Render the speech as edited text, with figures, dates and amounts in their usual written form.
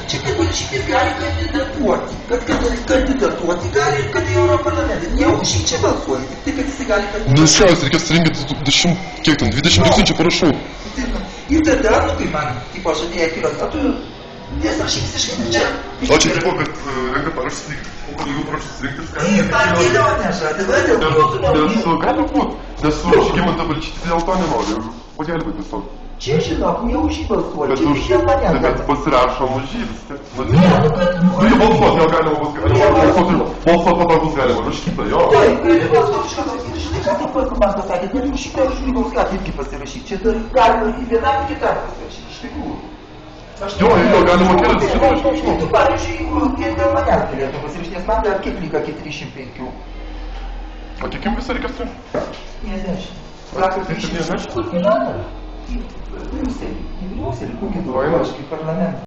Čia kad Balčytis gali kandidatuoti, kandidatuoti gali ir kad į Europarlamentą. Ne už jį čia balsuoja, tik tai, kad jisai gali kandidatuoti. Nu šiaus, reikės surinkti 20 tūkstančių parašų. Ir tada, nu tai man, tipo, žadėjo kelios, o tu nesrašyk visiškai čia. O čia tipo, kad renka parašus, o kad daugiau parašus rinktis, ką? Į tą kelionę žada, dėl to tu nežinau. Gali būt, nes su Žygimantą Balčytį dėl to nenori, pagelbėti tiesiog. Čia, žinok, ne už jį balsuoja, čia tik dėl manęs. Bet pasirašom už jį vis tiek. Ne, nu kad... Nu, balsuot jau galima bus galima. Balsuot tada bus galima, už kitą, jo. Taip, gali balsuot iš karto, žinai, ką tu man pasakė, gali už šitą už Grybauskaitę irgi pasirašyti. Čia galima ir vienam ir kitam pasirašyti, iš tikrųjų. Jo, galima kelias, žinau. Tu, pavyzdžiui, jeigu dėl manęs galėtum pasirašyti, nes man dar kiek lyga, kiek 305. O kiek jums visą reikės turėti? 50. Sako, 300 kelionę. Į Briuselį, kokį du, aš kaip parlamentą.